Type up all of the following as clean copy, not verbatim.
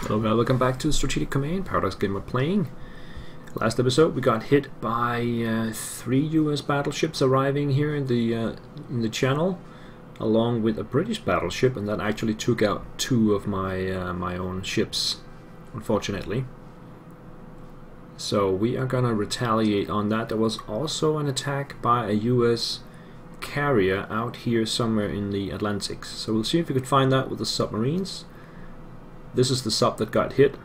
Hello, welcome back to Strategic Command, Paradox Gamer playing. Last episode we got hit by 3 US battleships arriving here in the channel, along with a British battleship, and that actually took out 2 of my my own ships, unfortunately. So we are gonna retaliate on that. There was also an attack by a US carrier out here somewhere in the Atlantic. So we'll see if we could find that with the submarines. This is the sub that got hit,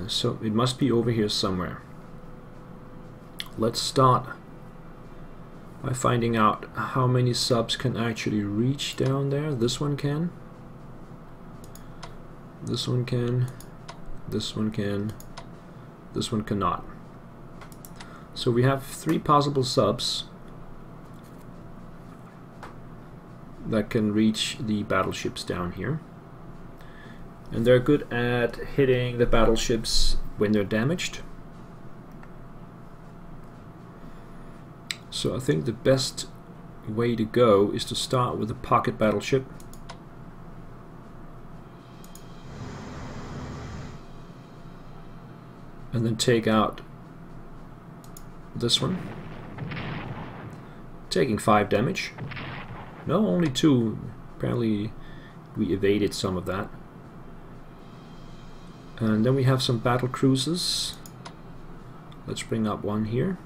so it must be over here somewhere. Let's start by finding out how many subs can actually reach down there. This one can, this one can, this one can, this one cannot. So we have 3 possible subs that can reach the battleships down here. And they're good at hitting the battleships when they're damaged. So I think the best way to go is to start with a pocket battleship. And then take out this one. Taking 5 damage. No, only 2. Apparently we evaded some of that. And then we have some battle cruisers. Let's bring up one here.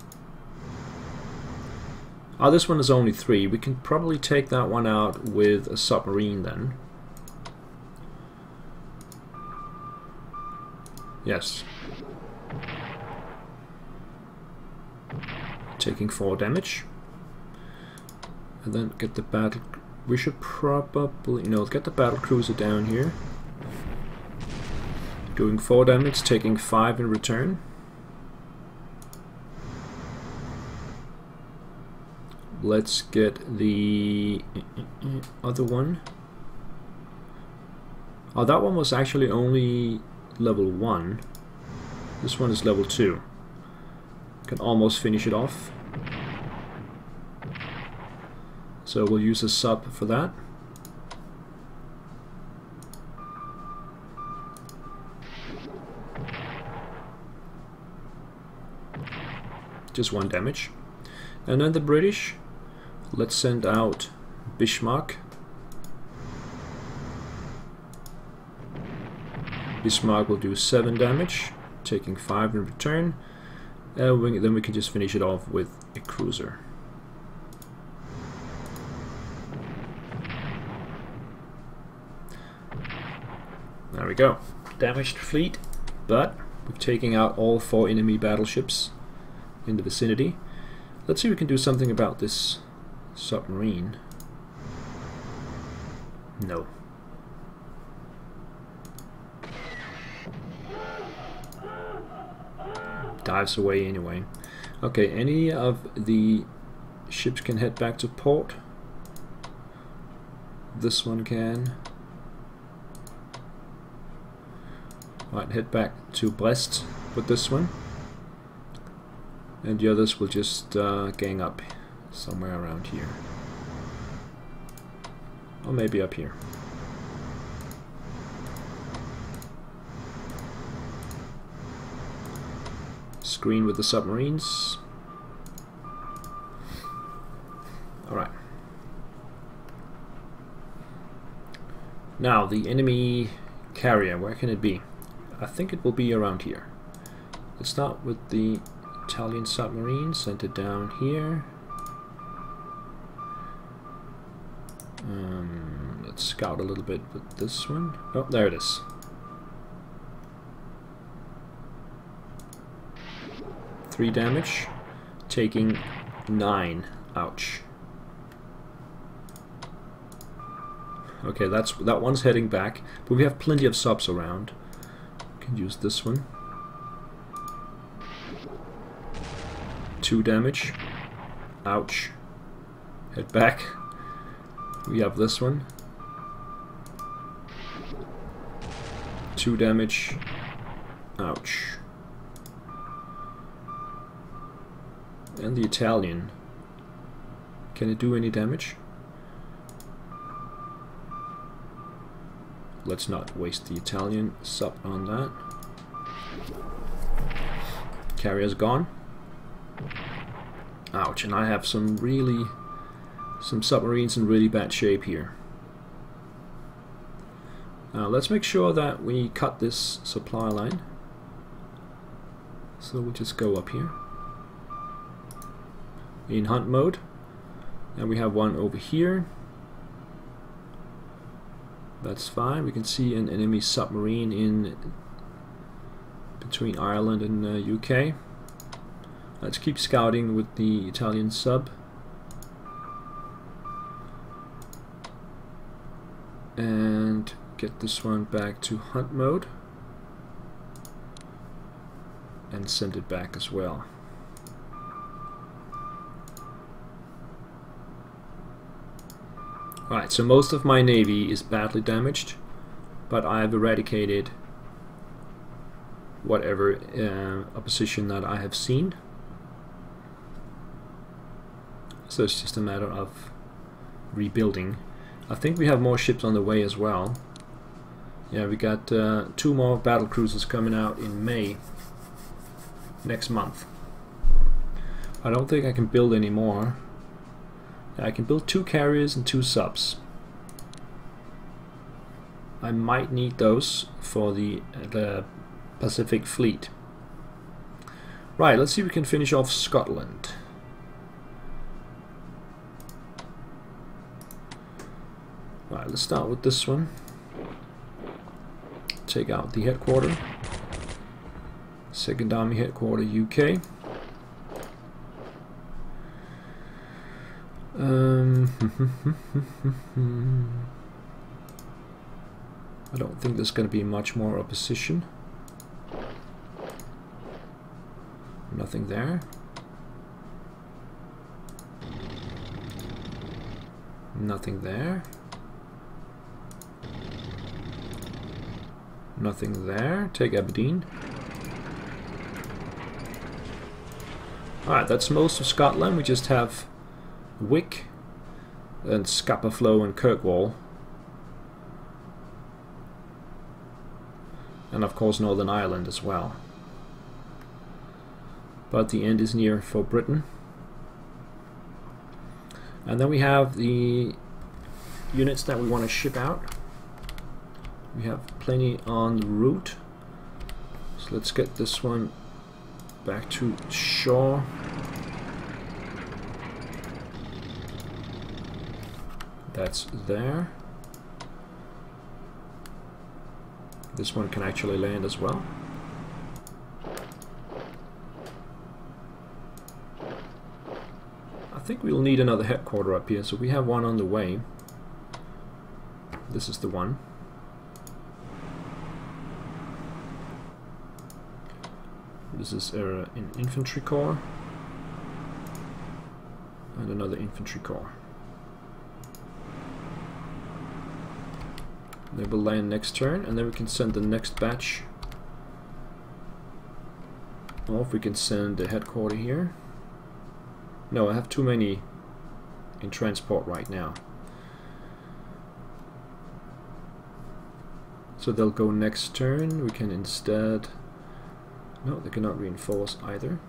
Oh, this one is only 3. We can probably take that one out with a submarine then. Yes. Taking 4 damage. And then get the battle... We should probably, get the battle cruiser down here. Doing 4 damage, taking 5 in return. Let's get the other one. Oh, that one was actually only level 1. This one is level 2. Can almost finish it off. So we'll use a sub for that. Just 1 damage. And then the British, let's send out Bismarck. Bismarck will do 7 damage, taking 5 in return. Then we can just finish it off with a cruiser. There we go. Damaged fleet, but we're taking out all 4 enemy battleships in the vicinity. Let's see if we can do something about this submarine. No. Dives away anyway. Okay, any of the ships can head back to port. This one can. Might head back to Brest with this one. And the others will just gang up somewhere around here. Or maybe up here. Screen with the submarines. Alright. Now, the enemy carrier, where can it be? I think it will be around here. Let's start with the Italian submarine, sent it down here. Let's scout a little bit with this one. Oh, there it is. Three damage, taking 9. Ouch. Okay, that one's heading back, but we have plenty of subs around. We can use this one. 2 damage. Ouch. Head back. We have this one. 2 damage. Ouch. And the Italian. Can it do any damage? let's not waste the Italian sub on that. Carrier's gone. Ouch, and I have some submarines in really bad shape here. Let's make sure that we cut this supply line. So we'll just go up here in hunt mode, and we have one over here. That's fine. We can see an enemy submarine in between Ireland and UK. Let's keep scouting with the Italian sub. And get this one back to hunt mode. And send it back as well. Alright, so most of my navy is badly damaged, but I've eradicated whatever opposition that I have seen. So it's just a matter of rebuilding. I think we have more ships on the way as well. Yeah, we got 2 more battle cruisers coming out in May next month. I don't think I can build any more. I can build 2 carriers and 2 subs. I might need those for the Pacific Fleet. Right, let's see if we can finish off Scotland. Right, let's start with this one. Take out the headquarter. 2nd Army headquarter, UK. I don't think there's going to be much more opposition. Nothing there. Nothing there. Nothing there. Take Aberdeen. Alright, that's most of Scotland. We just have Wick and Scapa Flow and Kirkwall. And of course Northern Ireland as well. But the end is near for Britain. And then we have the units that we want to ship out. We have plenty en route. So let's get this one back to shore. That's there. This one can actually land as well. I think we'll need another headquarter up here, so we have one on the way. This is the one. This is an infantry corps and another infantry corps. They will land next turn, and then we can send the next batch. Or if we can send the headquarter here. No, I have too many in transport right now. So they'll go next turn. We can instead... No, they cannot reinforce either.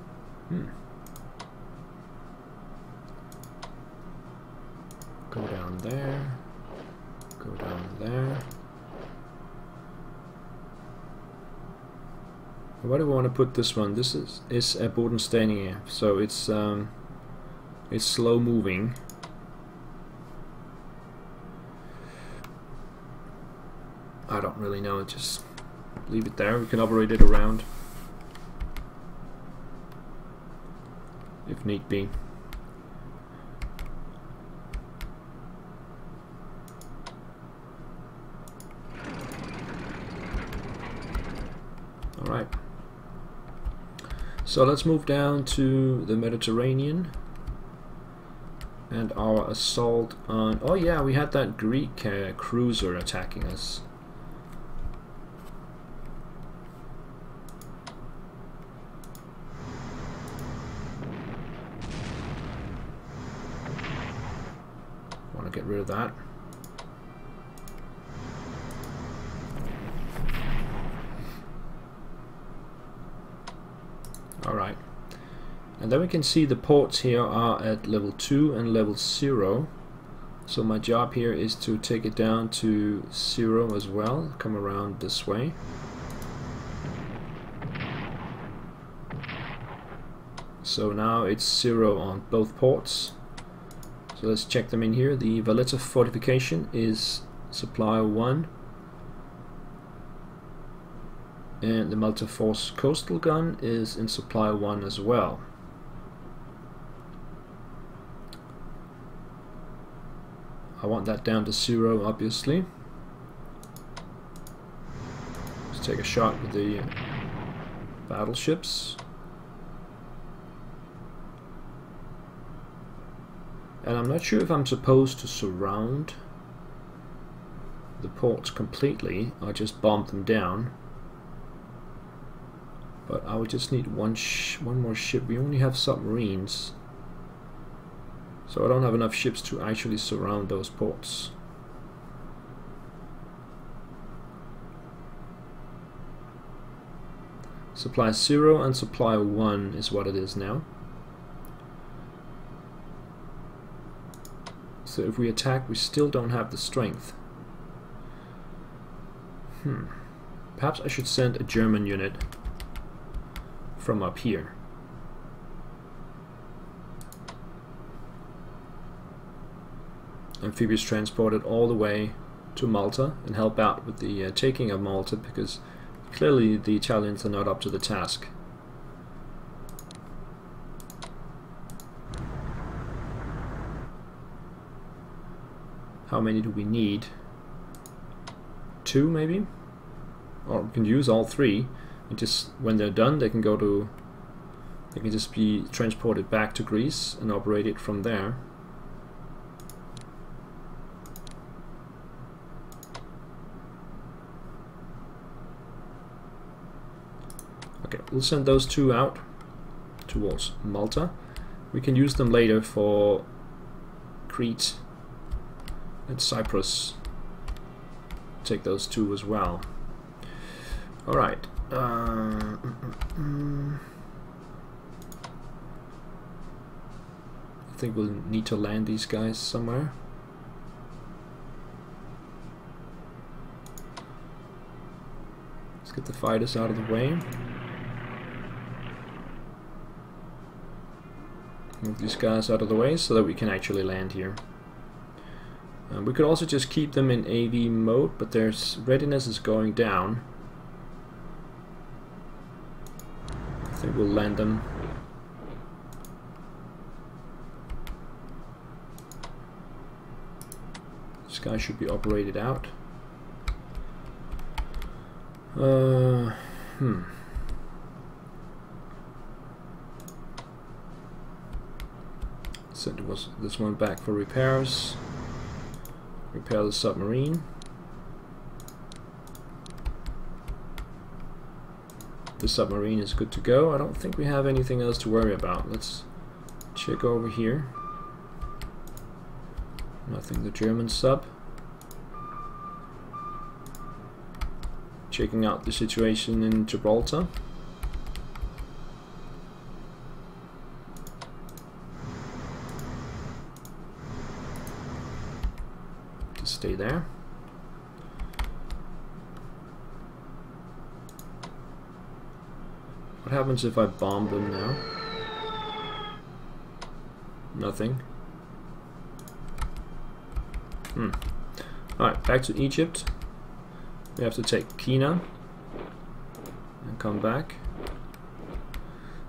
Go down there. Go down there. Where do we want to put this one? This is a Bodenstania, so it's slow moving. I don't really know. Just leave it there. We can operate it around if need be. Alright, so let's move down to the Mediterranean and our assault on... Oh yeah, we had that Greek cruiser attacking us. Want to get rid of that. Alright. And then we can see the ports here are at level 2 and level 0. So my job here is to take it down to 0 as well. Come around this way. So now it's 0 on both ports. So let's check them in here. The Valletta fortification is supply 1. And the Malta Force coastal gun is in supply 1 as well. I want that down to 0, obviously. Let's take a shot with the battleships. And I'm not sure if I'm supposed to surround the ports completely or just bomb them down. But I would just need one more ship. We only have submarines, so I don't have enough ships to actually surround those ports. Supply 0 and supply 1 is what it is now. So if we attack, we still don't have the strength. Perhaps I should send a German unit from up here. Amphibious transported all the way to Malta and help out with the taking of Malta, because clearly the Italians are not up to the task. How many do we need? 2 maybe? Or we can use all 3. And just when they're done, they can just be transported back to Greece and operate it from there. Okay, we'll send those 2 out towards Malta. We can use them later for Crete and Cyprus. Take those 2 as well. Alright. I think we'll need to land these guys somewhere. Let's get the fighters out of the way. Move these guys out of the way so that we can actually land here. We could also just keep them in AV mode, but their readiness is going down. I think we'll land them. This guy should be operated out. Send this one back for repairs. Repair the submarine. The submarine is good to go. I don't think we have anything else to worry about. Let's check over here. Nothing. The German sub. Checking out the situation in Gibraltar. To stay there. What happens if I bomb them now? Nothing. Alright, back to Egypt. We have to take Kina and come back.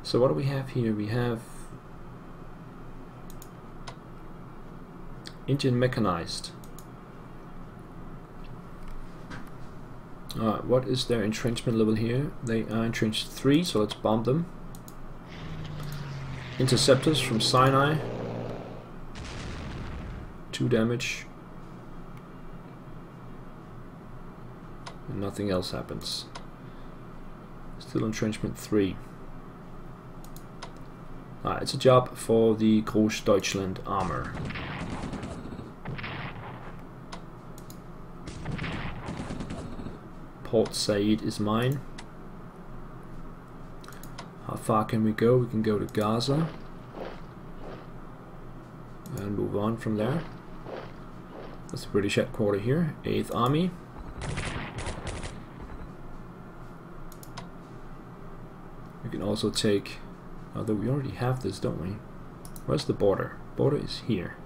So what do we have here? We have Indian mechanized. Alright, what is their entrenchment level here? They are entrenched 3, so let's bomb them. Interceptors from Sinai. 2 damage. And nothing else happens. Still entrenchment 3. Alright, it's a job for the Großdeutschland armor. Port Said is mine. How far can we go? We can go to Gaza and move on from there. That's the British headquarters here, 8th Army. We can also take, although we already have this, don't we? Where's the border? Border is here.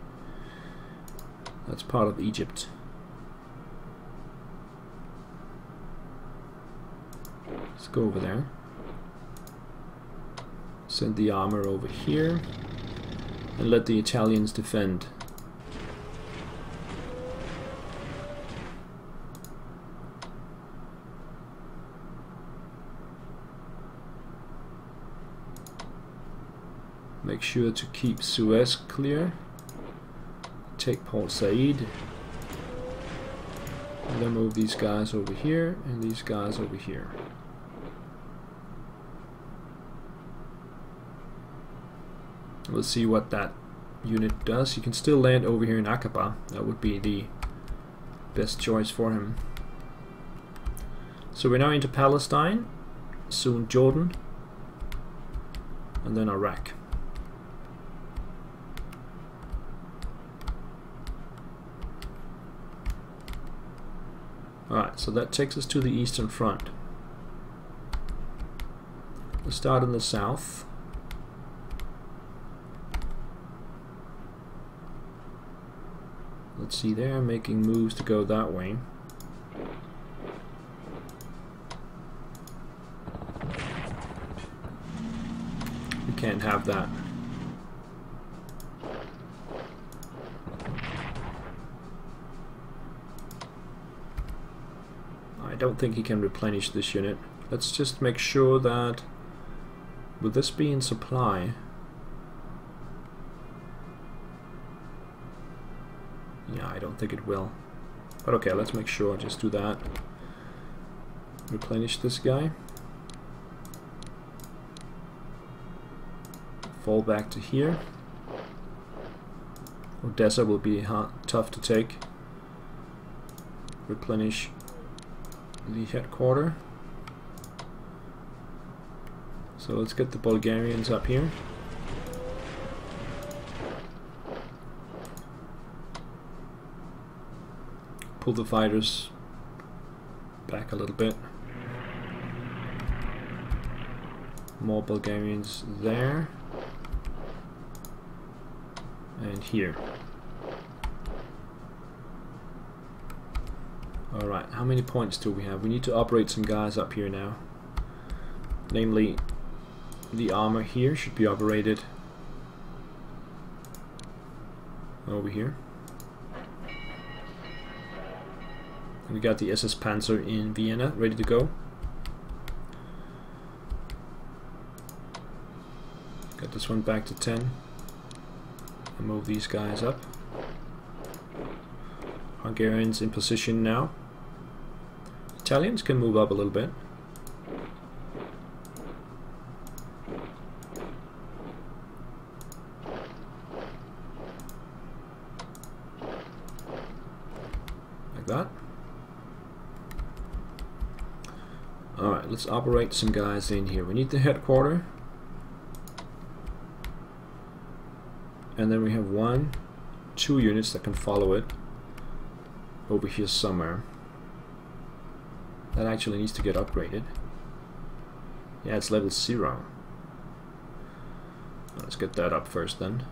That's part of Egypt. Let's go over there. Send the armor over here and let the Italians defend. Make sure to keep Suez clear. Take Port Said. And then move these guys over here and these guys over here. We'll see what that unit does. You can still land over here in Aqaba. That would be the best choice for him. So we're now into Palestine, soon Jordan, and then Iraq. Alright, so that takes us to the Eastern Front. Let's start in the south. Let's see, they're making moves to go that way. We can't have that. I don't think he can replenish this unit. Let's just make sure that, will this be in supply? Yeah, I don't think it will. But okay, let's make sure. Just do that. Replenish this guy. Fall back to here. Odessa will be tough to take. Replenish the headquarters. So let's get the Bulgarians up here. Pull the fighters back a little bit. More Bulgarians there. And here. Alright, how many points do we have? We need to operate some guys up here now. Namely, the armor here should be operated over here. And we got the SS Panzer in Vienna ready to go. Got this one back to 10. And move these guys up. Hungarians in position now. Italians can move up a little bit. Like that. Alright, let's operate some guys in here. We need the headquarters. And then we have 1, 2 units that can follow it over here somewhere. That actually needs to get upgraded. Yeah, it's level 0. Let's get that up first then.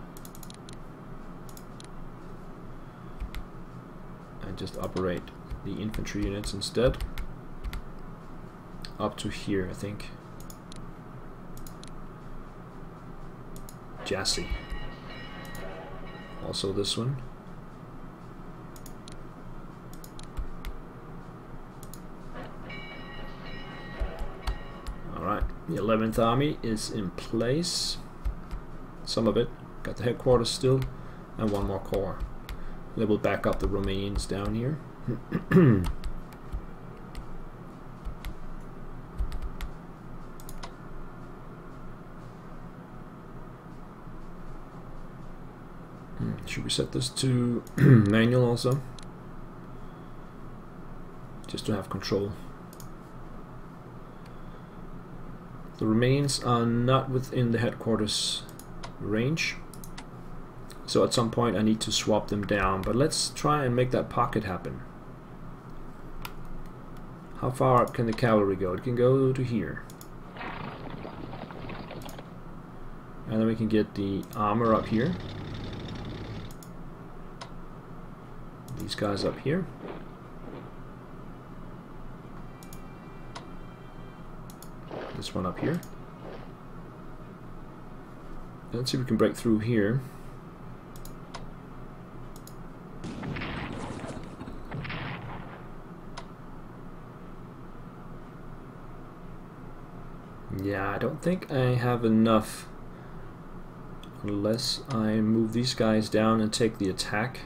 And just operate the infantry units instead. Up to here, I think. Jassy. Also this one. Alright, the 11th Army is in place. Some of it. Got the headquarters still. And 1 more corps. They will back up the Romanians down here. Should we set this to manual also? Just to have control. The remains are not within the headquarters range, so at some point I need to swap them down, but let's try and make that pocket happen. How far up can the cavalry go? It can go to here. And then we can get the armor up here. These guys up here. This one up here. Let's see if we can break through here. Yeah, I don't think I have enough unless I move these guys down and take the attack.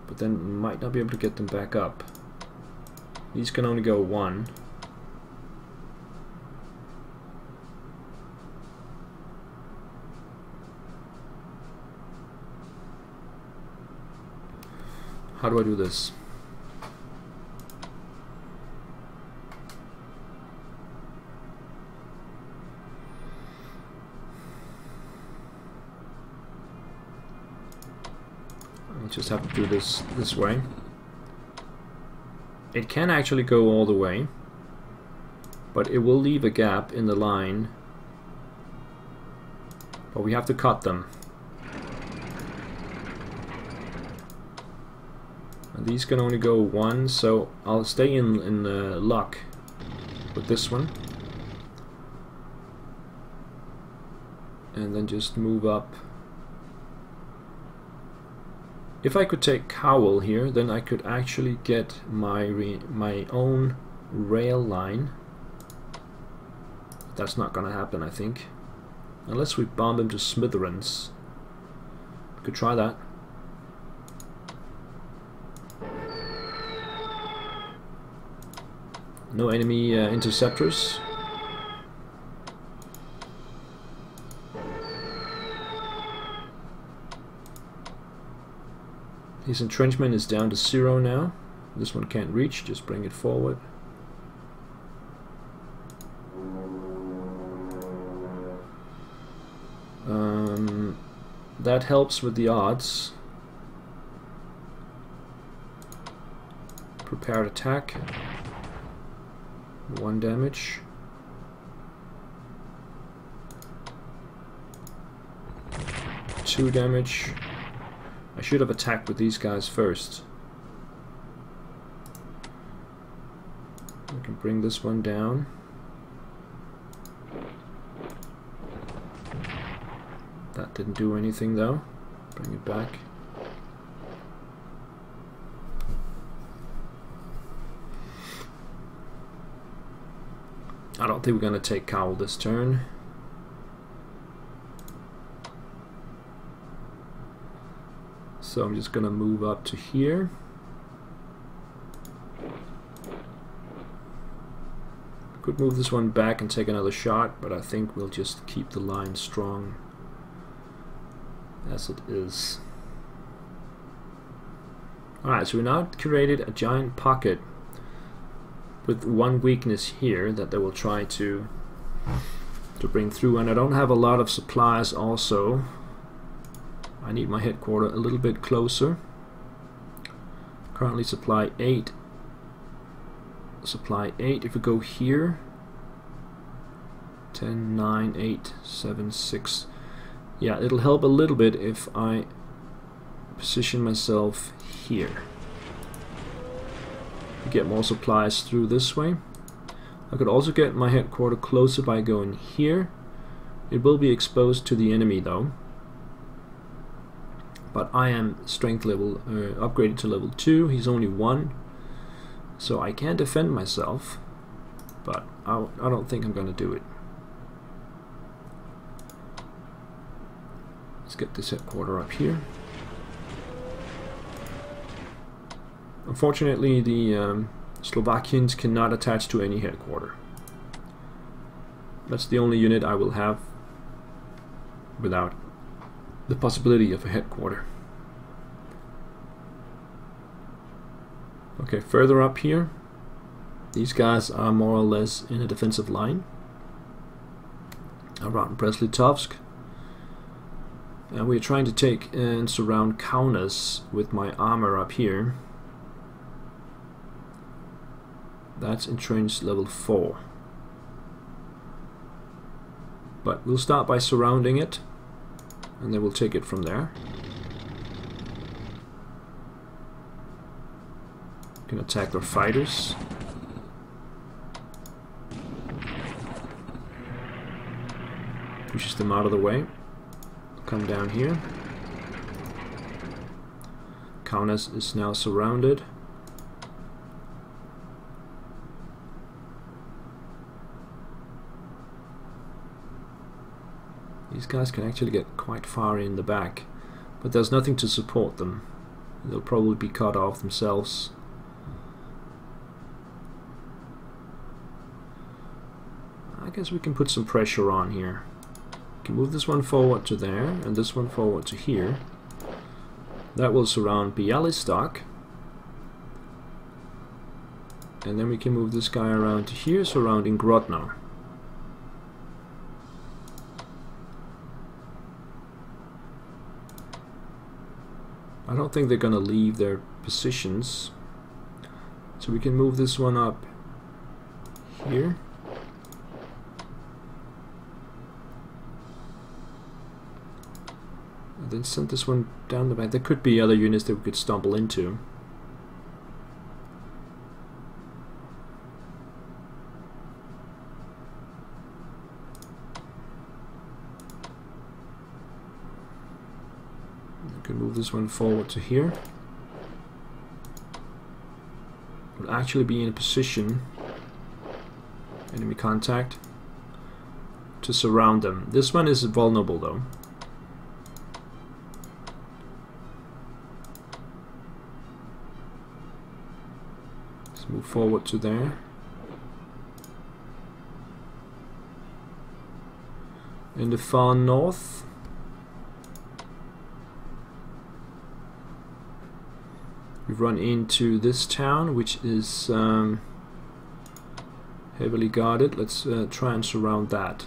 But then might not be able to get them back up. These can only go one. How do I do this? I just have to do this way. It can actually go all the way, but it will leave a gap in the line. But we have to cut them. And these can only go one, so I'll stay in luck with this one. And then just move up. If I could take Cowl here, then I could actually get my own rail line. That's not gonna happen, I think. Unless we bomb him to smithereens. We could try that. No enemy interceptors. His entrenchment is down to 0 now. This one can't reach, just bring it forward. That helps with the odds. Prepared attack. 1 damage. Two damage. I should have attacked with these guys first. We can bring this one down. That didn't do anything though. Bring it back. I don't think we're going to take Cowl this turn. So I'm just going to move up to here. Could move this one back and take another shot, but I think we'll just keep the line strong as it is. Alright, so we now created a giant pocket with one weakness here that they will try to bring through, and I don't have a lot of supplies also. I need my headquarter a little bit closer. Currently supply 8. Supply 8. If we go here, 10, 9, 8, 7, 6. Yeah, it'll help a little bit if I position myself here. Get more supplies through this way. I could also get my headquarter closer by going here. It will be exposed to the enemy though. But I am strength level upgraded to level 2. He's only 1, so I can defend myself. But I don't think I'm going to do it. Let's get this headquarter up here. Unfortunately, the Slovakians cannot attach to any headquarter. That's the only unit I will have without the possibility of a headquarter. Okay, further up here, These guys are more or less in a defensive line around Brest-Litovsk, and we're trying to take and surround Kaunas with my armor up here. That's entrenched level 4. But we'll start by surrounding it, and then we'll take it from there. Can attack their fighters. Pushes them out of the way. Come down here. Kaunas is now surrounded. These guys can actually get quite far in the back, but there's nothing to support them. They'll probably be cut off themselves. I guess we can put some pressure on here. We can move this one forward to there, and this one forward to here. That will surround Bialystok. And then we can move this guy around to here, surrounding Grodno. I don't think they're gonna leave their positions, so we can move this one up here. And then send this one down the back. There could be other units that we could stumble into. Move this one forward to here. We'll actually be in a position, enemy contact, to surround them. This one is vulnerable though. Let's move forward to there. In the far north, we've run into this town, which is heavily guarded. Let's try and surround that.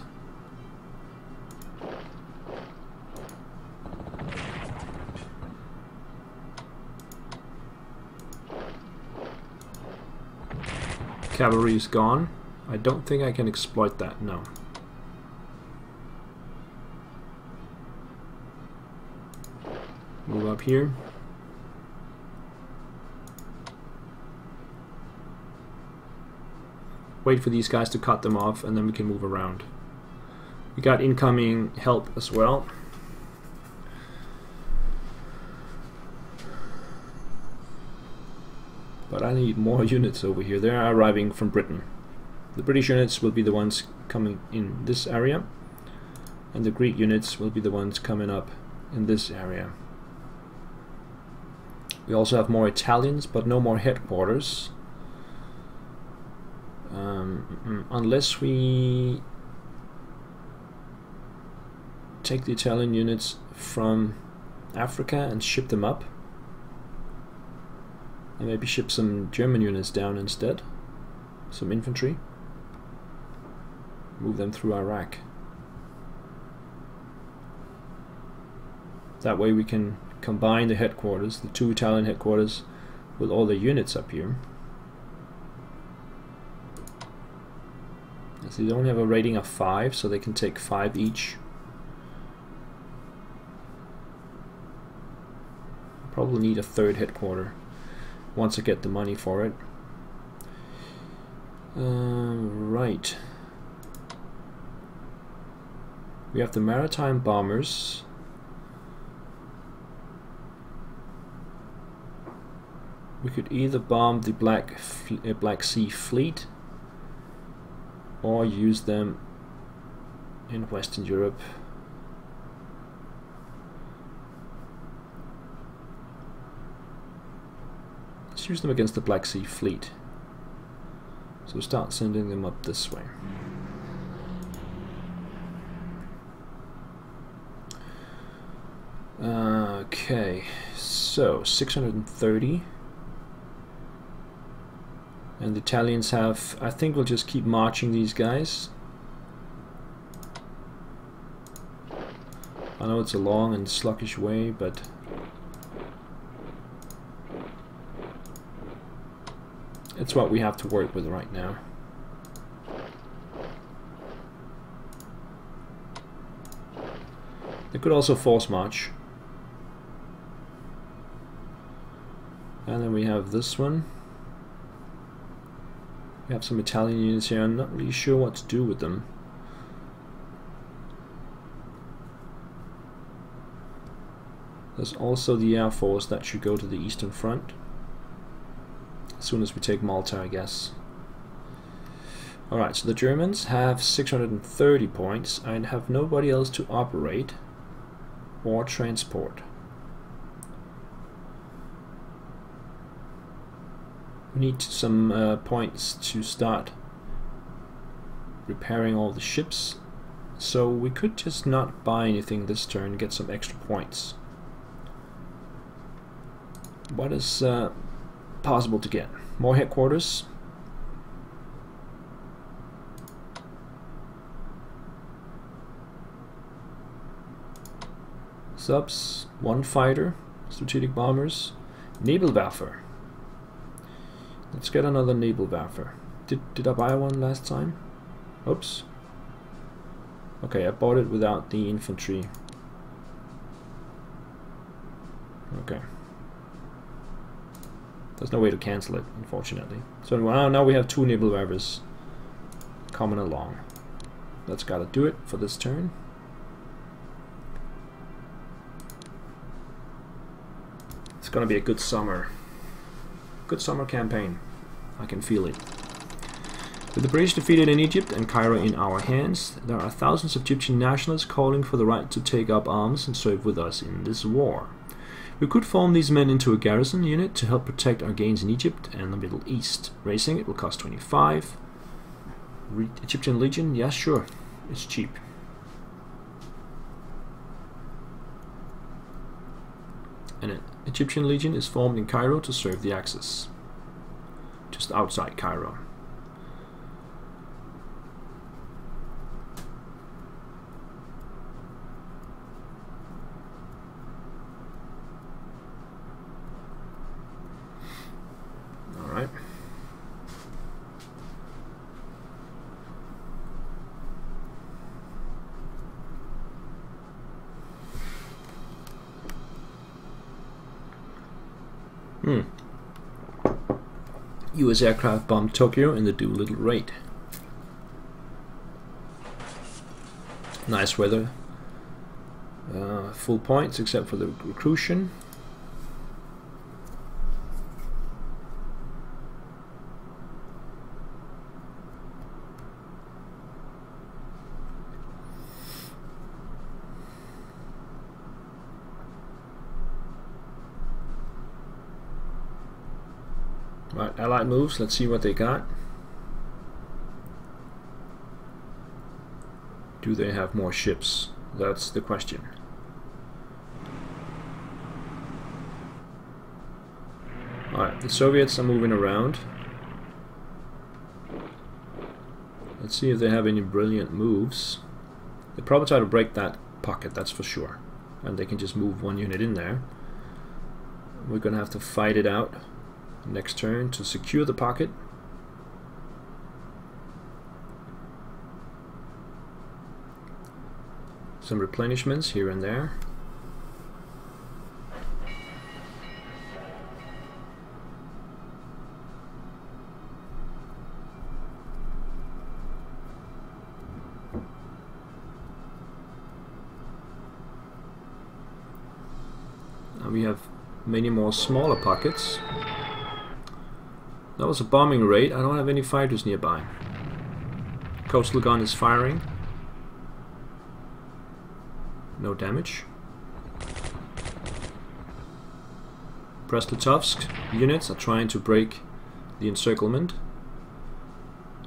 Cavalry is gone. I don't think I can exploit that, no. Move up here. Wait for these guys to cut them off, and then we can move around. We got incoming help as well. But I need more units over here. They are arriving from Britain. The British units will be the ones coming in this area, and the Greek units will be the ones coming up in this area. We also have more Italians, but no more headquarters. Unless we take the Italian units from Africa and ship them up, and maybe ship some German units down instead, some infantry, move them through Iraq. That way we can combine the headquarters, the 2 Italian headquarters, with all the units up here. So they only have a rating of 5, so they can take 5 each. Probably need a 3rd headquarter once I get the money for it. Right. We have the maritime bombers. We could either bomb the Black Sea Fleet, or use them in Western Europe. Let's use them against the Black Sea Fleet. So start sending them up this way. Okay, so 630. And the Italians have, I think we'll just keep marching these guys. I know it's a long and sluggish way, but it's what we have to work with right now. They could also force march. And then we have this one. We have some Italian units here. I'm not really sure what to do with them. There's also the Air Force that should go to the Eastern Front. As soon as we take Malta, I guess. Alright, so the Germans have 630 points and have nobody else to operate or transport. We need some points to start repairing all the ships, so we could just not buy anything this turn and get some extra points. What is possible to get? More headquarters. Subs, 1 fighter, strategic bombers, Nebelwerfer. Let's get another Nebelwerfer. Did I buy one last time? Oops. Okay, I bought it without the infantry. Okay. There's no way to cancel it, unfortunately. So now we have 2 Nebelwerfers coming along. That's gotta do it for this turn. It's gonna be a good summer. Good summer campaign. I can feel it. With the British defeated in Egypt and Cairo in our hands, there are thousands of Egyptian nationalists calling for the right to take up arms and serve with us in this war. We could form these men into a garrison unit to help protect our gains in Egypt and the Middle East. Raising it will cost 25. Egyptian Legion, yeah, sure. It's cheap. An Egyptian Legion is formed in Cairo to serve the Axis. Just outside Cairo. Alright. US aircraft bombed Tokyo in the Doolittle raid. Nice weather. Full points except for the recruition. Right, Allied moves, let's see what they got. Do they have more ships? That's the question. Alright, the Soviets are moving around. Let's see if they have any brilliant moves. They probably try to break that pocket, that's for sure. And they can just move 1 unit in there. We're gonna have to fight it out next turn to secure the pocket. Some replenishments here and there. Now we have many more smaller pockets. That was a bombing raid. I don't have any fighters nearby. Coastal gun is firing. No damage. Brest-Litovsk units are trying to break the encirclement.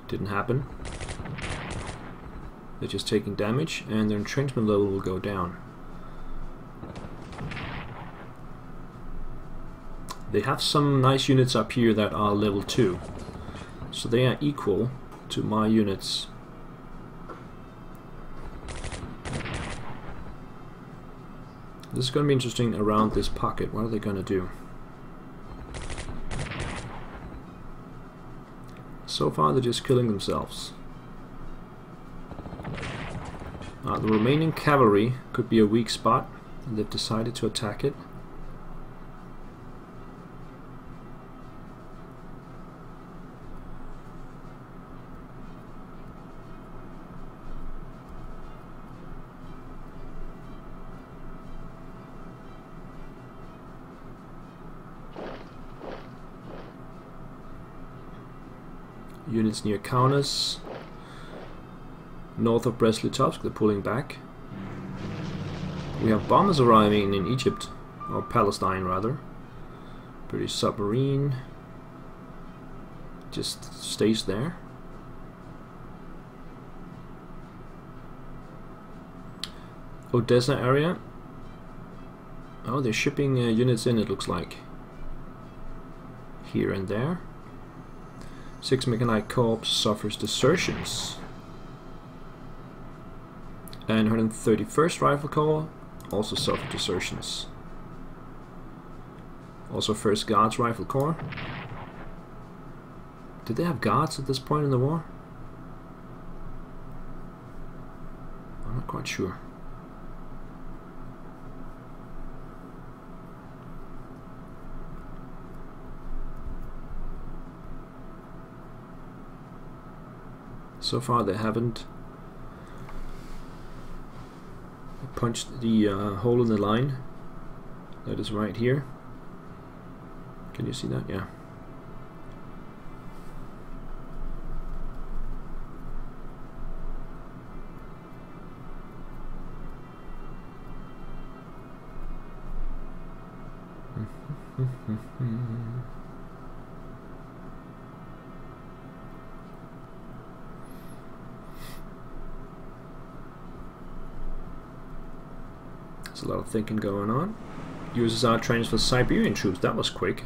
Didn't happen. They're just taking damage and their entrenchment level will go down. They have some nice units up here that are level 2. so they are equal to my units. This is going to be interesting around this pocket. What are they going to do? So far they're just killing themselves. The remaining cavalry could be a weak spot, and they've decided to attack it. Units near Kaunas, north of Brest-Litovsk, they're pulling back. We have bombers arriving in Egypt, or Palestine rather. British submarine just stays there. Odessa area. Oh, they're shipping units in, it looks like. Here and there. 6th Mechanized Corps suffers desertions. And 131st Rifle Corps also suffered desertions. Also 1st Guards Rifle Corps. Did they have guards at this point in the war? I'm not quite sure. So far they haven't punched the hole in the line that is right here. Can you see that? Yeah. There's a lot of thinking going on. USSR transfers Siberian troops. That was quick.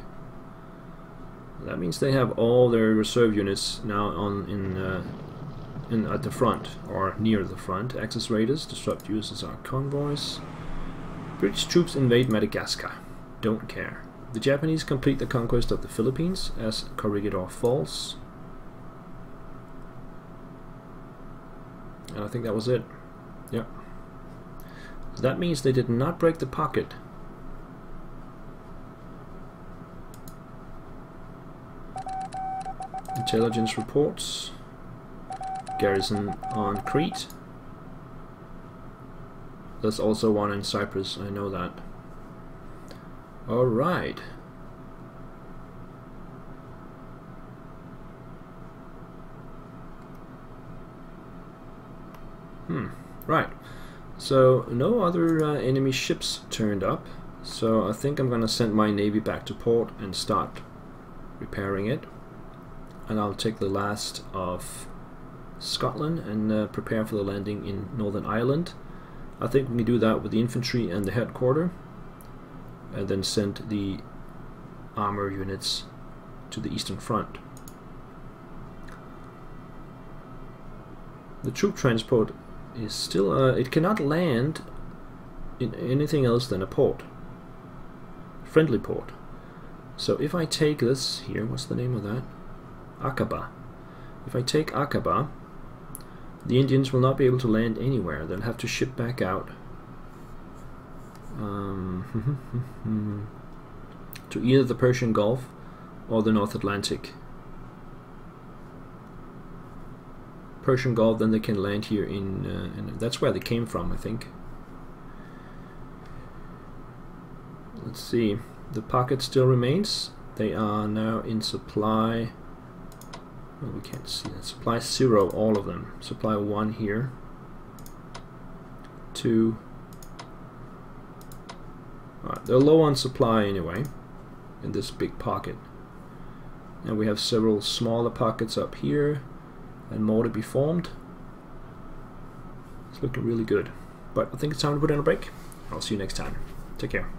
That means they have all their reserve units now on at the front or near the front. Axis raiders disrupt USSR convoys. British troops invade Madagascar. Don't care. The Japanese complete the conquest of the Philippines as Corregidor falls. And I think that was it. Yep. That means they did not break the pocket. Intelligence reports. Garrison on Crete. There's also one in Cyprus, I know that. Alright. Right. So no other enemy ships turned up, so I think I'm gonna send my navy back to port and start repairing it, and I'll take the last of Scotland and prepare for the landing in Northern Ireland. I think we can do that with the infantry and the headquarters, and then send the armor units to the Eastern Front. The troop transport is still it cannot land in anything else than a port, friendly port. So if I take this here, what's the name of that? Aqaba. If I take Aqaba, the Indians will not be able to land anywhere. They'll have to ship back out to either the Persian Gulf or the North Atlantic. Persian Gulf, then they can land here in and that's where they came from, I think. Let's see, the pocket still remains. They are now in supply. Well, we can't see that. Supply 0, all of them. Supply 1 here. 2. Alright, they're low on supply anyway in this big pocket. And we have several smaller pockets up here and more to be formed. It's looking really good. But I think it's time to put in a break. I'll see you next time. Take care.